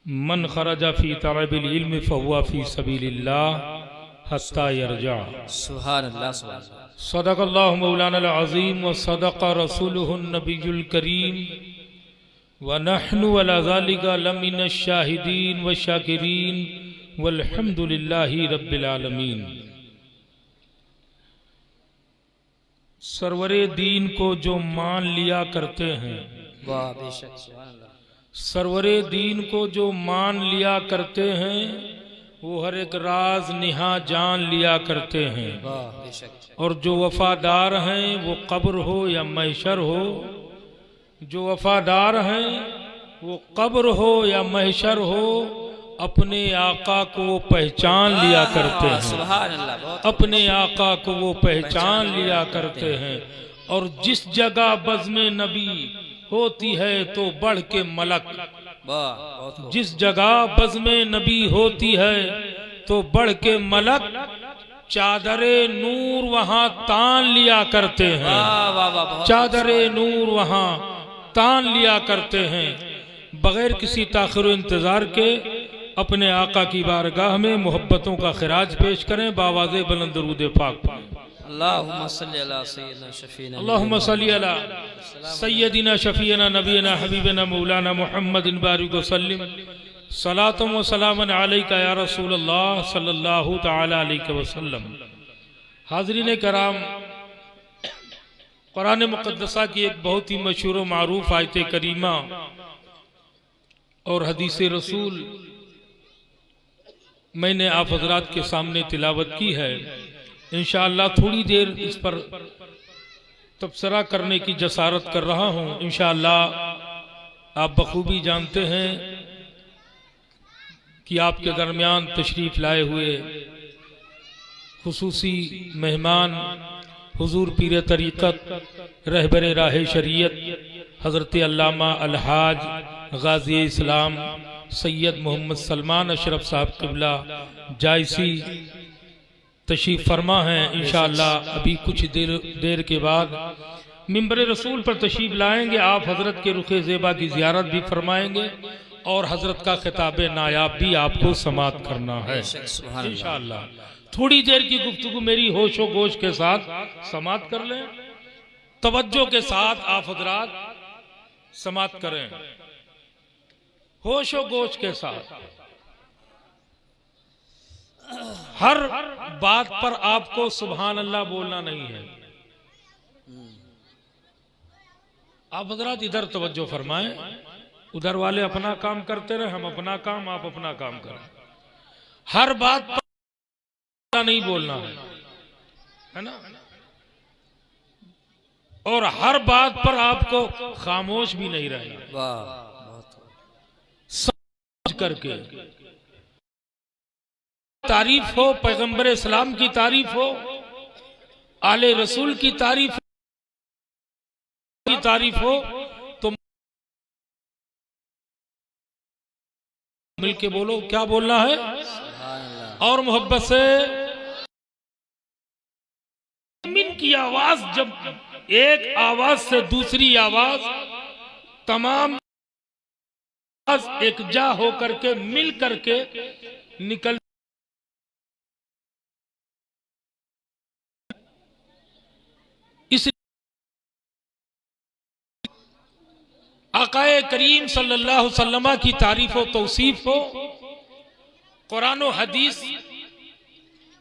मन खरजा फी तलबिल इल्म फहुवा फी सबीलिल्लाह हत्ता यरजा। सुभान अल्लाह सुभान अल्लाह। सदक़ल्लाहु मौलाना अज़ीम व सदक़ रसूलुहुन नबियुल करीम व नहनु अला ज़ालिका लमिन शाहिदीन व शाकिरीन वल्हम्दुलिल्लाहि रब्बिल आलमीन। सरवरे दीन को जो मान लिया करते हैं, वाह बेशक सुभान अल्लाह। सरवरे दीन को जो मान लिया करते हैं वो हर एक राज निहा जान लिया करते हैं। वाह बेशक। और जो वफादार हैं वो कब्र हो या महशर हो, जो वफादार हैं वो कब्र हो या महशर हो, अपने आका को वो पहचान लिया करते हैं। सुभान अल्लाह। बहुत अपने आका को वो पहचान लिया करते हैं। और जिस जगह बज़्म नबी होती है तो बढ़ के मलक, वाह बहुत खूब। जिस जगह बज़्म नबी होती है तो बढ़ के मलक चादरे नूर वहां तान लिया करते हैं। वाह वाह वाह बहुत चादरे नूर वहां तान लिया करते हैं। बगैर किसी ताख़िर इंतजार के अपने आका की बारगाह में मोहब्बतों का खिराज पेश करें। बावाज़े बुलंद दरूद पाक पढ़ें। अल्लाहुम्मा सल्ली अला सय्यिदना शफीना अल्लाहुम्मा सल्ली अला सय्यदिना शफीना नबीना हबीबना मौलाना मुहम्मदिन बारिक वसल्लिम सलातुम व सलामन अलैका या रसूलल्लाह सल्लल्लाहु तआला अलैहि वसल्लम। हाज़रीन कराम, कुरान मुक़द्दसा की एक बहुत ही मशहूर व मारूफ आयत करीमा और हदीस रसूल मैंने आप हज़रात के सामने तिलावत की है। इंशाअल्लाह थोड़ी देर इस पर तबसरा करने की जसारत कर रहा हूँ। इंशाअल्लाह आप बखूबी जानते हैं कि आपके दरमियान तशरीफ़ लाए हुए खुसूसी मेहमान हुजूर पीर तरीक़त रहबर राह शरीयत हज़रत अल्लामा अलहाज गाज़ी इस्लाम सैयद मोहम्मद सलमान अशरफ साहब क़िबला जायसी तशरीफ़ फरमा है। इंशाअल्लाह अभी कुछ देर के बाद मिंबर रसूल पर तशरीफ़ लाएंगे। आप हज़रत के रुख़ ज़ेबा की ज़ियारत भी फरमाएंगे और हज़रत का खिताब नायाब भी आपको समात करना है इंशाअल्लाह। थोड़ी देर की गुफ्तगू मेरी होशो गोश के साथ समात कर लें। तवज्जो के साथ आप हज़रात समात करें, होशो गोश के साथ। हर बात पर आपको सुभान अल्लाह बोलना नहीं है। आप हज़रात इधर तवज्जो फरमाएं, उधर वाले अपना काम करते रहे, हम अपना काम, आप अपना काम करें। हर बात पर नहीं बोलना है ना, और हर बात पर आपको खामोश भी नहीं रहना। वाह बहुत समझ करके तारीफ हो, पैगंबर इस्लाम की तारीफ हो, आले रसूल की तारीफ हो तो मिलके बोलो क्या बोलना है, और मोहब्बत से। मोमिन की आवाज जब एक आवाज से दूसरी आवाज तमाम एकजा होकर के मिल करके निकल, इस आकाए करीम सल्लल्लाहु अलैहि वसल्लम की तारीफ हो, तौसीफ हो, कुरान और हदीस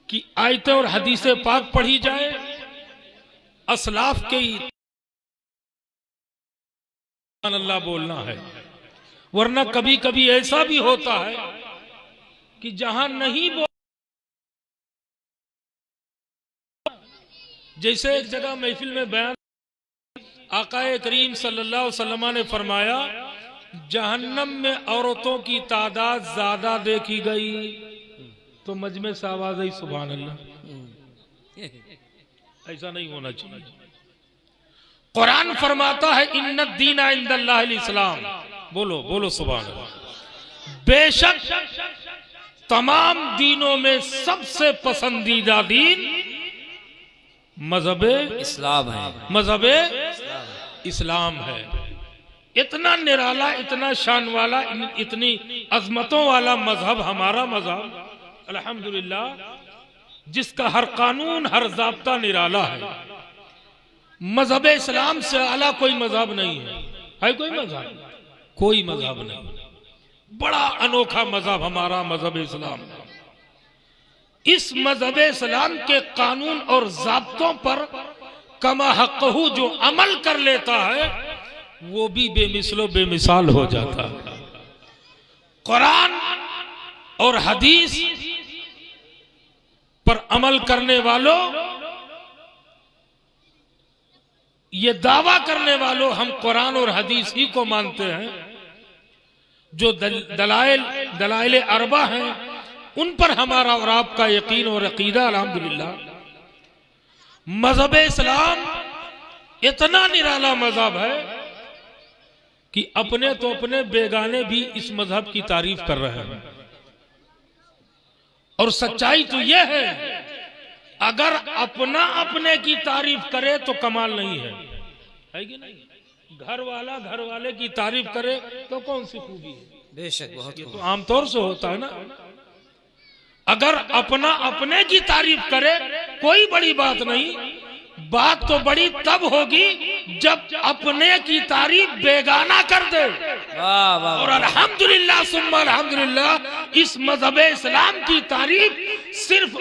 की आयतें और हदीसें पाक पढ़ी जाए, असलाफ के अल्लाह बोलना है। वरना कभी कभी ऐसा भी होता है कि जहां नहीं बोल, जैसे एक जगह महफिल में बयान आकाए करीम सल्लल्लाहु अलैहि वसल्लम ने फरमाया, जहन्नम में औरतों की तादाद ज्यादा देखी गई तो मजमे से आवाज आई सुभान अल्लाह। ऐसा नहीं होना चाहिए। कुरान फरमाता है इन्नद दीना इंदल्लाहिल इस्लाम, बोलो बोलो सुभान अल्लाह। बेशक तमाम दीनों में सबसे पसंदीदा दीन मजहब इस्लाम है, मजहब इस्लाम है। इतना निराला, इतना शान वाला, इतनी अजमतों वाला मजहब हमारा मजहब अल्हम्दुलिल्लाह, जिसका हर कानून हर ज़ाब्ता निराला है। मजहब इस्लाम से आला कोई मजहब नहीं है कोई मजहब? कोई मजहब नहीं। बड़ा अनोखा मजहब हमारा मजहब इस्लाम। इस मजहब इस्लाम के कानून और ज़ाब्तों पर कमा हक़हू जो अमल कर लेता है वो भी बेमिसलो बेमिसाल हो जाता है। कुरान और हदीस पर अमल करने वालों, ये दावा करने वालों, हम कुरान और हदीस ही को मानते हैं। जो दलाइल अरबा हैं उन पर हमारा और आपका यकीन और अकीदा अल्हम्दुलिल्लाह। मजहब इस्लाम इतना निराला मजहब है कि अपने तो अपने बेगाने भी इस मजहब की तारीफ कर रहे हैं। और सच्चाई तो यह है, अगर अपना अपने की तारीफ करे तो कमाल नहीं है कि नहीं? घर वाला घर वाले की तारीफ करे तो कौन सी खूबी है? बेशक बहुत ये तो आमतौर से होता है ना। अगर अपना अपने की तारीफ करे कोई बड़ी बात नहीं, बात तो बड़ी तब होगी जब अपने की तारीफ बेगाना कर दे। वाह वाह। और अल्हम्दुलिल्लाह सुम्मा अल्हम्दुलिल्लाह, इस मजहब इस्लाम की तारीफ सिर्फ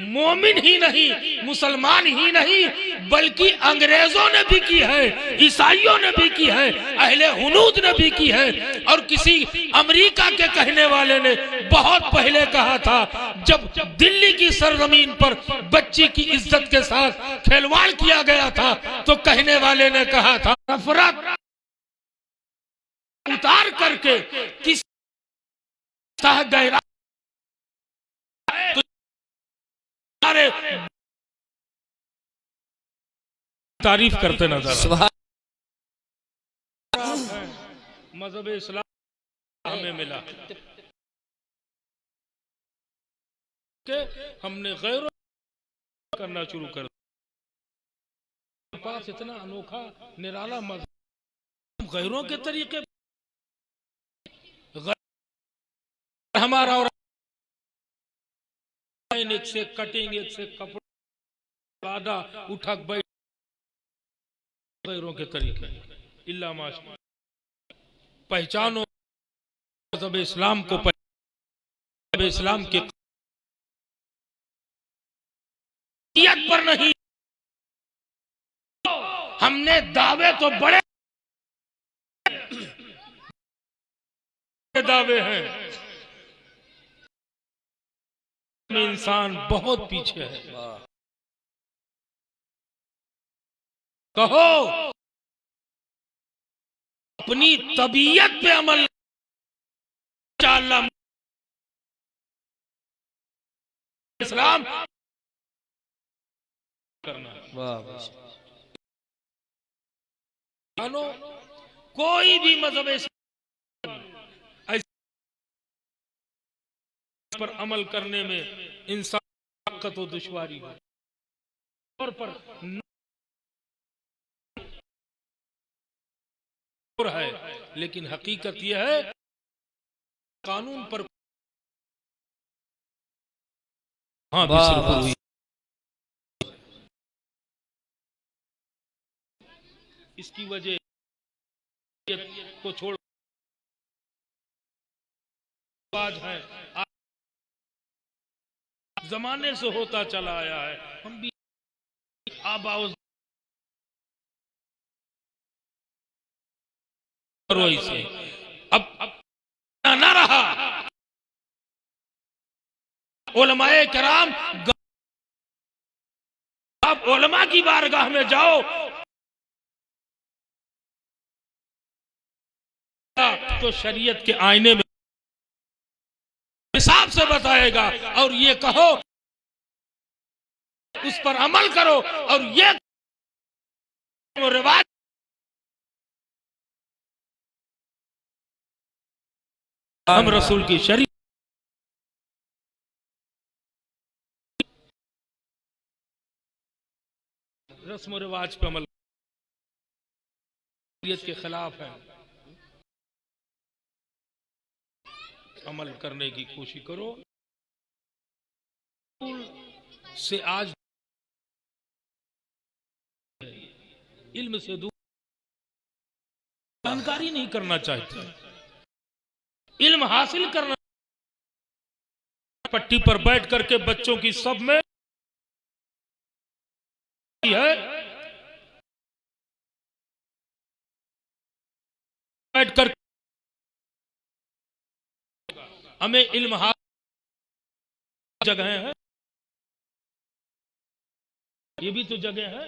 मोमिन ही नहीं, मुसलमान ही नहीं, बल्कि अंग्रेजों ने भी की है, ईसाइयों ने भी की है, अहले हुनूद ने भी की है। और किसी अमेरिका के कहने वाले ने बहुत पहले कहा था, जब दिल्ली की सरजमीन पर बच्ची की इज्जत के साथ खिलवाड़ किया गया था, तो कहने वाले ने कहा था, नफरत उतार करके किस गहरा तारीफ करते नजर। मजहब इस्लाम हमें मिला कि हमने गैरों करना शुरू कर दिया। पास इतना अनोखा निराला मजहब, गैरों के तरीके हमारा और एक से कटिंग, एक से कपड़ा, आधा उठक बैठ, गैरों के तरीके इल्ला माशा। पहचानो मजहब इस्लाम को, मजहब इस्लाम के पर नहीं। हमने दावे तो बड़े दावे हैं, इंसान बहुत पीछे है। कहो अपनी तबीयत पे अमल, इंशाअल्लाह इस्लाम करना। मानो कोई भी मजहब पर अमल करने में इंसान ताकत और दुश्वारी हो, और पर है, लेकिन हकीकत यह है कानून पर हाँ हुई। इसकी वजह को छोड़ आज है, जमाने से होता चला आया है। हम भी आबाओ से अब ना रहा। उलमाए किराम, आप उलमा की बारगाह में जाओ तो शरीयत के आईने में हिसाब से बताएगा, और ये कहो उस पर अमल करो, और ये रिवाज हम रसूल की शरीयत रस्म रिवाज पे अमल के खिलाफ है। अमल करने की कोशिश करो। से आज इल्म से दूर जानकारी नहीं करना चाहते, इल्म हासिल करना। पट्टी पर बैठ करके बच्चों की सब में है, बैठ कर हमें इल्म हासिल जगह है, ये भी तो जगह है।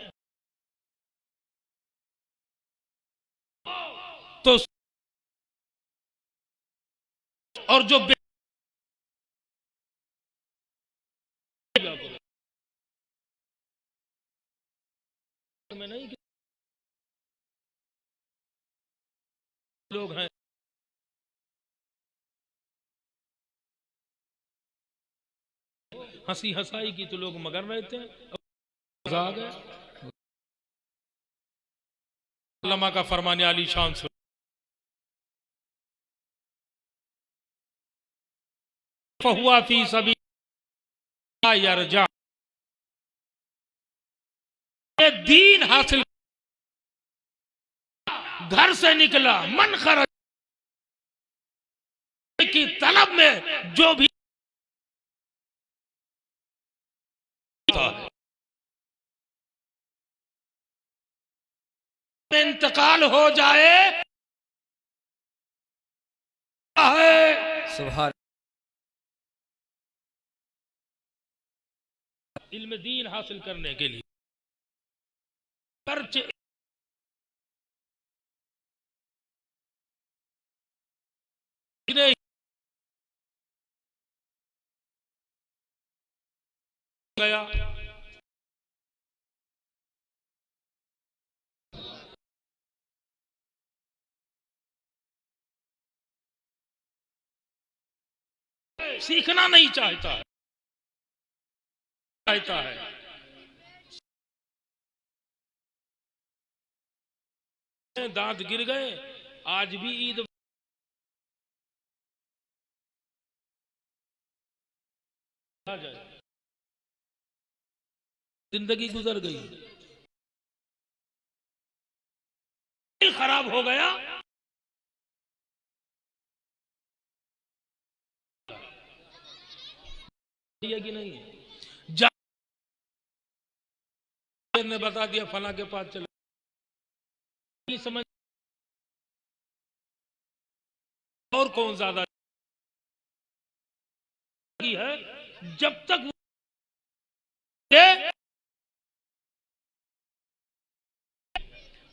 तो और जो में नहीं लोग हैं, हंसी हंसाई की तो लोग मगर रहते हैं। आ गए अल्लामा का फरमाने आली शान से फहुआ फी सभी यरजा, दीन हासिल घर से निकला मन खरज की तलब में जो भी इंतकाल हो जाए सुभान इल्म दीन हासिल करने के लिए पर्चे गया, सीखना नहीं चाहता है, दांत गिर गए। आज भी ईद आ जाए, जिंदगी गुजर गई, दिल खराब हो गया। कि नहीं ने बता दिया फला के पास चले, नहीं समझ और कौन ज्यादा है। जब तक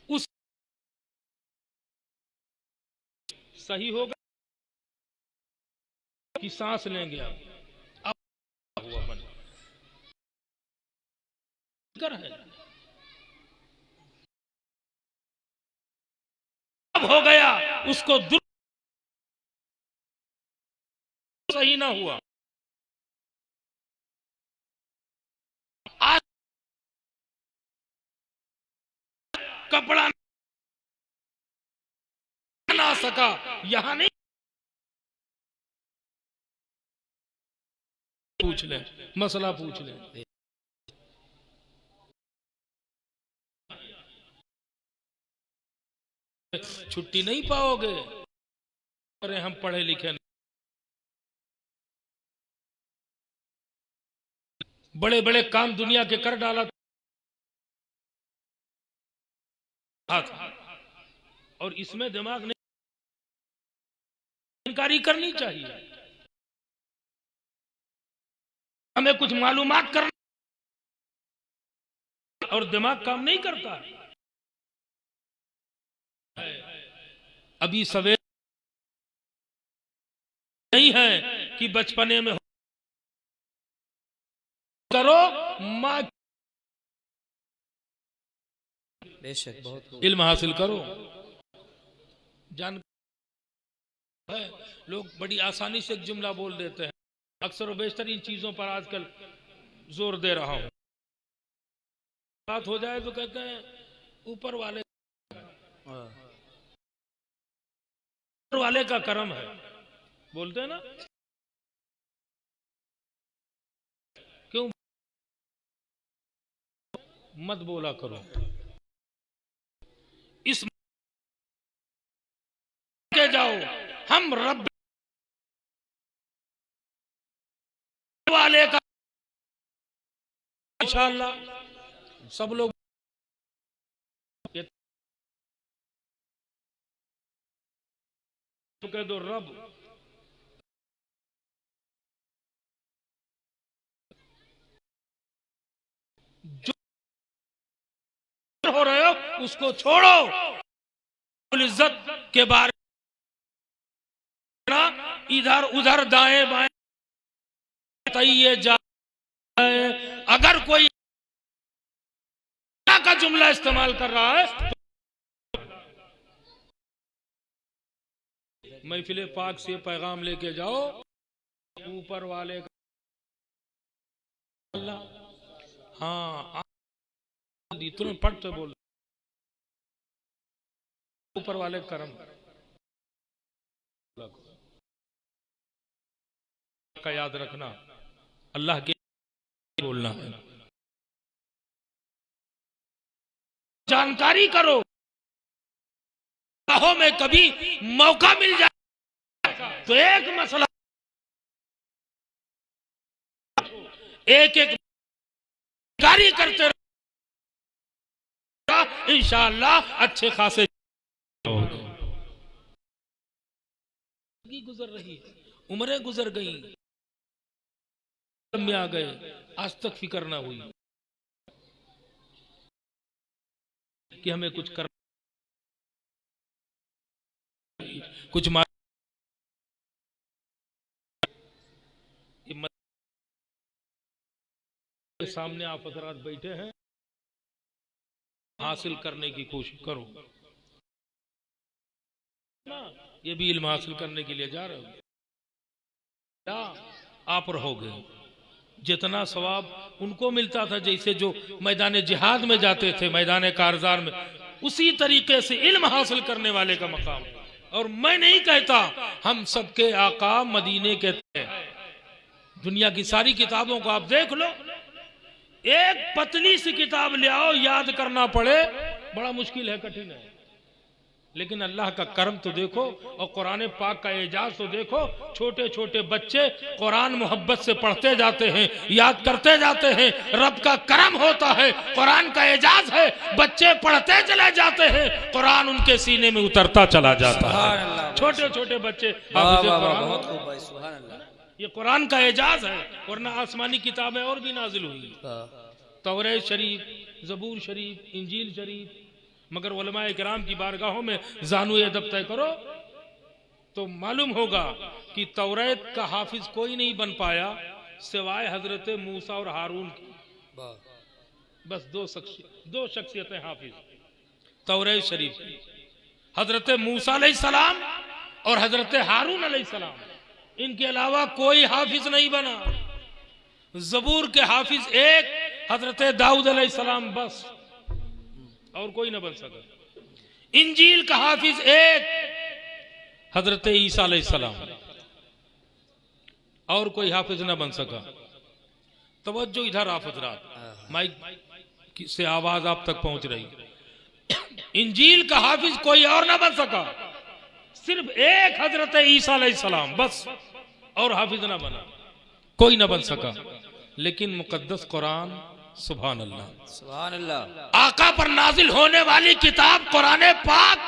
उस सही होगा कि सांस लेंगे, अब हुआ मन कर है, अब हो गया उसको सही ना हुआ। आज कपड़ा ना सका, यहां नहीं पूछ ले, मसला पूछ ले, छुट्टी नहीं पाओगे। अरे हम पढ़े लिखे नहीं, बड़े बड़े काम दुनिया के कर डाला था, और इसमें दिमाग नहीं, जानकारी करनी चाहिए, हमें कुछ मालूमात करना, और दिमाग काम नहीं करता। अभी सवेरे नहीं है कि बचपने में करो माँ, बेशक बहुत इल्म हासिल करो। जान है लोग बड़ी आसानी से एक जुमला बोल देते हैं, अक्सर बेशतर इन चीजों पर आजकल जोर दे रहा हूं। बात हो जाए तो कहते हैं ऊपर वाले का करम है, बोलते हैं ना, क्यों मत बोला करो। इस के जाओ हम रब वाले का इंशाअल्लाह सब लोग तो कह दो रब जो हो रहे हो उसको छोड़ो, इज्जत के बारे में इधर उधर दाएं बाएं ये जाए। अगर कोई का जुमला इस्तेमाल कर रहा है तो महफिल पाक से पैगाम लेके जाओ, ऊपर वाले का अल्लाह, हाँ तुरंत पढ़ते बोल, ऊपर वाले करम का याद रखना, अल्लाह के बोलना है, जानकारी करो। राहों में कभी मौका मिल जाए तो एक मसला एक एक कार्य करते रहो, इंशाअल्लाह अच्छे खासे गुजर रही है, उम्रें गुजर गई, में आ गए, आज तक फिक्र ना हुई कि हमें कुछ कर कुछ के सामने आप हजरात बैठे हैं, हासिल करने की कोशिश करो ना, ये भी इल्म हासिल करने के लिए जा रहे हो, आप रहोगे। जितना सवाब उनको मिलता था जैसे जो मैदान जिहाद में जाते थे, मैदान कारजार में, उसी तरीके से इल्म हासिल करने वाले का मकाम। और मैं नहीं कहता, हम सबके आका मदीने के थे। दुनिया की सारी किताबों को आप देख लो, एक पतली सी किताब ले आओ, याद करना पड़े बड़ा मुश्किल है, कठिन है, लेकिन अल्लाह का करम तो देखो और कुरान पाक का एजाज तो देखो। छोटे छोटे बच्चे कुरान मोहब्बत से पढ़ते जाते हैं, याद करते जाते हैं, रब का करम होता है, कुरान का एजाज है, बच्चे पढ़ते चले जाते हैं, कुरान उनके सीने में उतरता चला जाता है। छोटे छोटे बच्चे ये कुरान का एजाज है, वरना आसमानी किताबें और भी नाजिल हुई, तौरात शरीफ, ज़बूर शरीफ, इंजील शरीफ, मगर उलमाए किराम की बारगाहों में जानू अदब तय करो तो मालूम होगा कि तौरात का हाफिज कोई नहीं बन पाया सिवाय हजरत मूसा और हारून की। बस दो शख्सियतें हाफिज तौरात शरीफ, हजरत मूसा अलैहिस्सलाम और हजरत हारून अलैहिस्सलाम, इनके अलावा कोई हाफिज नहीं बना। ज़बूर के हाफिज एक हजरत दाऊद अलैहिस्सलाम, बस और कोई ना बन सका। इंजील का हाफिज एक हजरत ईसा अलैहिस्सलाम, और कोई हाफिज ना बन सका। तवज्जो इधर आप हजरात, माइक से आवाज आप तक पहुंच रही। इंजील का हाफिज कोई और ना बन सका, सिर्फ एक हजरत ईसा अलैहिस्सलाम, बस, और हाफिज ना बना, कोई ना बन सका। लेकिन मुकद्दस कुरान, सुभान अल्लाह, सुभान अल्लाह, आका पर नाजिल होने वाली किताब कुरान पाक,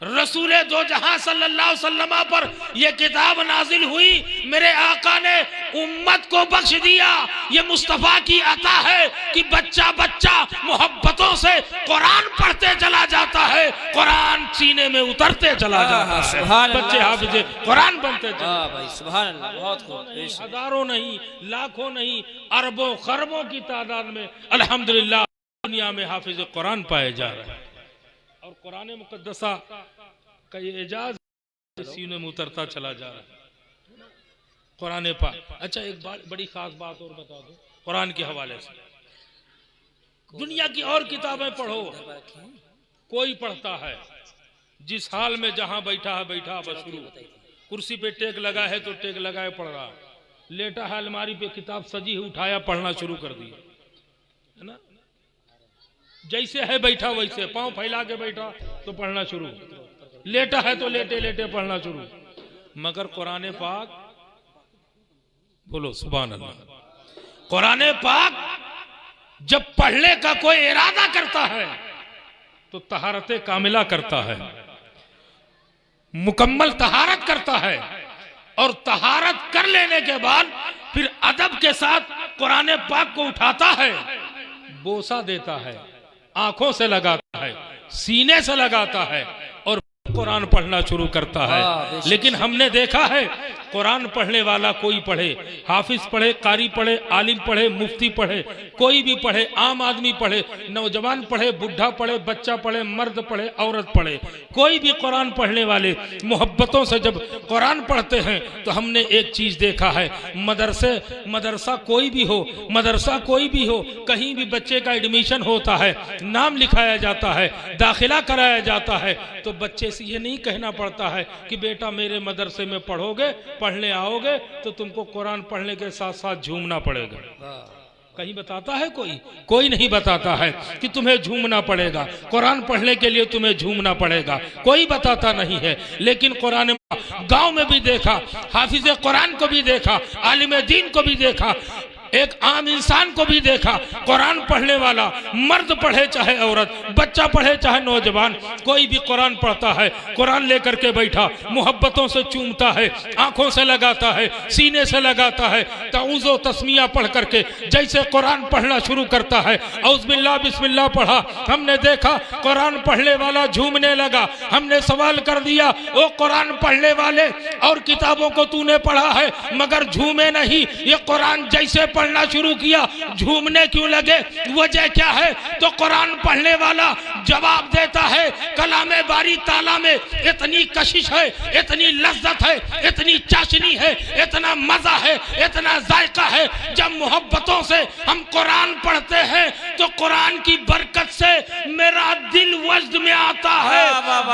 रसूल दो जहां सल्लल्लाहु अलैहि वसल्लम पर यह किताब नाजिल हुई, मेरे आका ने उम्मत को बख्श दिया। ये मुस्तफा की अता है कि बच्चा बच्चा मोहब्बतों से कुरान पढ़ते चला जाता है, कुरान सीने में उतरते चला जाता है, बच्चे हाफिज कुरान बनते चले। भाई सुभान अल्लाह, बहुत खूब। हजारों नहीं, लाखों नहीं, अरबों खरबों की तादाद में अल्हम्दुलिल्लाह दुनिया में हाफिज कुरान पाए जा रहे हैं, और कुरान मुकद्दसा का ये एजाज सीने में उतरता चला जा रहा है, कुरान पाक। अच्छा, एक बड़ी खास बात और बता दो कुरान के हवाले से। दुनिया की और किताबें पढ़ो, कोई पढ़ता है जिस हाल में जहां बैठा है बैठा, बस शुरू कुर्सी पे टेक लगा है तो टेक लगाए पढ़ रहा, लेटा है अलमारी पे किताब सजी है उठाया पढ़ना शुरू कर दिया, है ना। जैसे है बैठा वैसे, पांव फैला के बैठा तो पढ़ना शुरू, लेटा है तो लेटे लेटे पढ़ना शुरू। मगर कुरान पाक, बोलो सुभान अल्लाह, कुरान पाक जब पढ़ने का कोई इरादा करता है तो तहारत कामिला करता है, मुकम्मल तहारत करता है, और तहारत कर लेने के बाद फिर अदब के साथ कुरान पाक को उठाता है, बोसा देता है, आंखों से लगाता है, सीने से लगाता है और कुरान पढ़ना शुरू करता है। लेकिन हमने देखा है कुरान पढ़ने वाला कोई पढ़े, हाफिज पढ़े, कारी पढ़े, आलिम पढ़े, मुफ्ती पढ़े, कोई भी पढ़े, आम आदमी पढ़े, नौजवान पढ़े, बुढ़ा पढ़े, बच्चा पढ़े, मर्द पढ़े, औरत पढ़े, कोई भी कुरान पढ़ने वाले मोहब्बतों से जब कुरान पढ़ते हैं तो हमने एक चीज देखा है, मदरसा कोई भी हो, मदरसा कोई भी हो, कहीं भी बच्चे का एडमिशन होता है, नाम लिखाया जाता है, दाखिला कराया जाता है, तो बच्चे से ये नहीं कहना पड़ता है कि बेटा मेरे मदरसे में पढ़ोगे, पढ़ने आओगे तो तुमको कुरान पढ़ने के साथ साथ झूमना पड़ेगा। कहीं बताता है कोई नहीं बताता है कि तुम्हें झूमना पड़ेगा, कुरान पढ़ने के लिए तुम्हें झूमना पड़ेगा, कोई बताता नहीं है। लेकिन कुरान गांव में भी देखा, हाफिज कुरान को भी देखा, आलिम दीन को भी देखा, एक आम इंसान को भी देखा, कुरान पढ़ने वाला, मर्द पढ़े चाहे औरत, बच्चा पढ़े चाहे नौजवान, कोई भी कुरान पढ़ता है, कुरान लेकर के बैठा, मोहब्बतों से चूमता है, आंखों से लगाता है, सीने से लगाता है, तऊज़ो तस्मिया पढ़ करके जैसे कुरान पढ़ना शुरू करता है, औज़ बिल्लाह बिस्मिल्लाह पढ़ा, हमने देखा कुरान पढ़ने वाला झूमने लगा। हमने सवाल कर दिया, ओ कुरान पढ़ने वाले, और किताबों को तूने पढ़ा है मगर झूमे नहीं, ये कुरान जैसे पढ़ना शुरू किया झूमने क्यों लगे, वजह क्या है? तो कुरान पढ़ने वाला जवाब देता है, कलामे बारी ताला में इतनी कशिश है, इतनी लज्जत है, इतनी चाशनी है, इतना मजा है, इतना जायका है, जब मोहब्बतों से हम कुरान पढ़ते हैं तो कुरान की बरकत से मेरा दिल वज्द में आता है,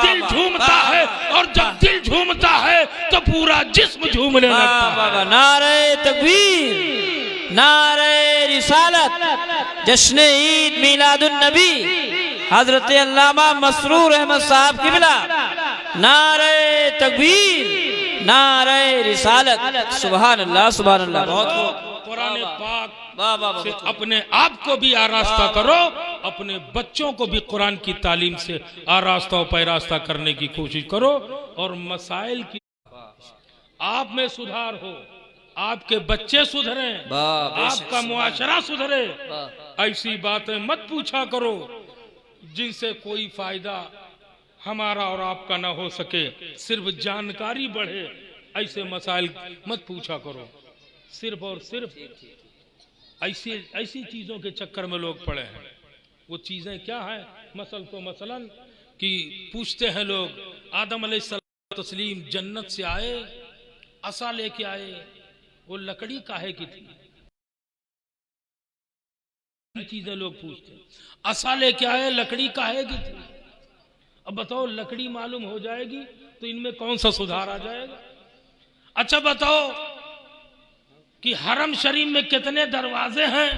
दिल झूमता है, और जब दिल झूमता है तो पूरा जिस्म झूमने लगता है। नारे तकबीर, नारे रिसालत, जश्न ईद मिलादुन नबी हजरत अल्लामा मसरूर अहमद साहब किबला, नारे तकबीर, नारे रिसालत, सुभान अल्लाह सुभान अल्लाह। बहुत कुरान पाक से अपने आप को भी आरास्ता करो, अपने बच्चों को भी कुरान की तालीम से आरास्ता पैरास्ता करने की कोशिश करो, और मसाइल की आप में सुधार हो, आपके बच्चे सुधरे, आपका मुआशरा सुधरे, ऐसी बातें मत पूछा करो जिनसे कोई फायदा हमारा और आपका ना हो सके, सिर्फ जानकारी बढ़े, ऐसे मसाइल मत पूछा करो। सिर्फ और सिर्फ ऐसी चीजों के चक्कर में लोग पड़े हैं। वो चीजें क्या है? मसलन कि पूछते हैं लोग, आदम अलैहिस्सलाम तस्लीम जन्नत से आए, असा लेके आए, वो लकड़ी काहे की थी? चीजें लोग पूछते हैं, असा लेके आए, लकड़ी काहे की थी? अब बताओ, लकड़ी मालूम हो जाएगी तो इनमें कौन सा सुधार आ जाएगा? अच्छा बताओ कि हरम शरीफ में कितने दरवाजे हैं,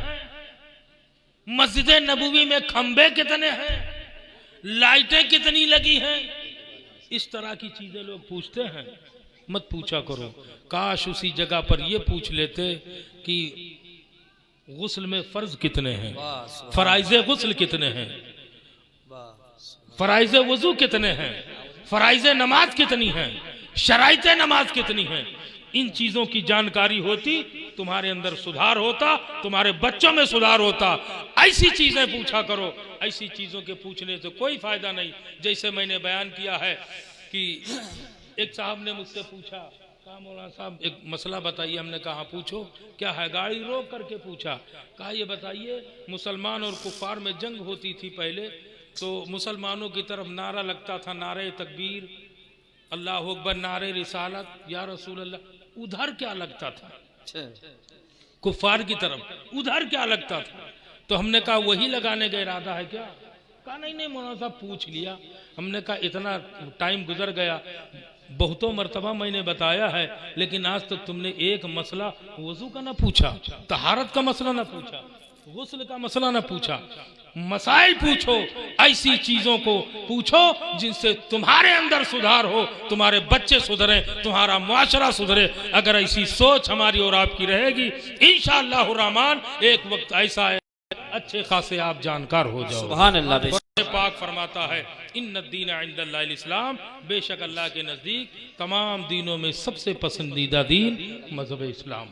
मस्जिद नबवी में खंबे कितने हैं, लाइटें कितनी लगी हैं? इस तरह की चीजें लोग पूछते हैं, मत पूछा करो। काश उसी जगह पर ये पूछ लेते कि गुस्ल में फर्ज कितने हैं, फराइज़े गुस्ल कितने हैं, फराइज़े वजू कितने हैं, फराइज़े नमाज कितनी हैं, शराइते नमाज कितनी हैं। इन चीजों की जानकारी होती, तुम्हारे अंदर सुधार होता, तुम्हारे बच्चों में सुधार होता। ऐसी चीजें पूछा करो, ऐसी चीजों के पूछने से कोई फायदा नहीं। जैसे मैंने बयान किया है कि एक साहब ने मुझसे पूछा, कहा मौलाना साहब एक मसला बताइए। हमने कहा पूछो, क्या है? गाड़ी रोक करके पूछा, कहा ये बताइए, मुसलमान और कुफार में जंग होती थी पहले, तो मुसलमानों की तरफ नारा लगता था, नारे तकबीर, अल्लाह अकबर, नारे रिसालत, या रसूल अल्लाह। उधर क्या लगता था? कुफार की तरफ उधर क्या लगता था? तो हमने कहा वही लगाने का इरादा है क्या? कहा नहीं नहीं मौलाना साहब पूछ लिया। हमने कहा इतना टाइम गुजर गया, बहुतों मर्तबा मैंने बताया है, लेकिन आज तक तुमने एक मसला वजू का ना पूछा, तहारत का मसला ना पूछा, गुस्ल का मसला ना पूछा। मसाइल पूछो, ऐसी चीजों को पूछो जिनसे तुम्हारे अंदर सुधार हो, तुम्हारे बच्चे सुधरे, तुम्हारा मुआशरा सुधरे। अगर ऐसी सोच हमारी और आपकी रहेगी, इंशाअल्लाह रहमान एक वक्त ऐसा है अच्छे खासे आप जानकार हो जाओ। सुभान अल्लाह। पाक फरमाता है इन्न दीन इंदल्लाहिल इस्लाम, बेशक अल्लाह के नजदीक तमाम दीनों में सबसे पसंदीदा दीन मजहब इस्लाम।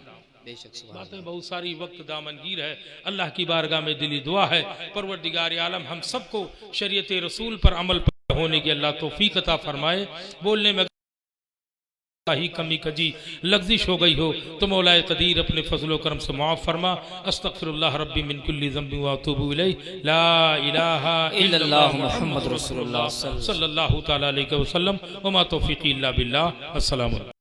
बातें बहुत सारी, वक्त दामनगीर है। अल्लाह की बारगाह में दिली दुआ है परवरदिगार आलम हम सबको शरीयत रसूल पर अमल होने की अल्लाह तौफीक अता फरमाए। बोलने में ही कमी कजी लफ्जिश हो गई हो तो मौलाए कदीर अपने फजलो करम से माफ़ फरमा। अस्तगफिरुल्लाह रब्बी मिन कुल्ली ज़ंबि व अतूबु इलैहि। ला इलाहा इल्लल्लाह मुहम्मद रसूलुल्लाह सल्लल्लाहु तआला अलैहि वसल्लम व मा तौफीक़ी इल्ला बिल्लाह। अस्सलामु अलैकुम।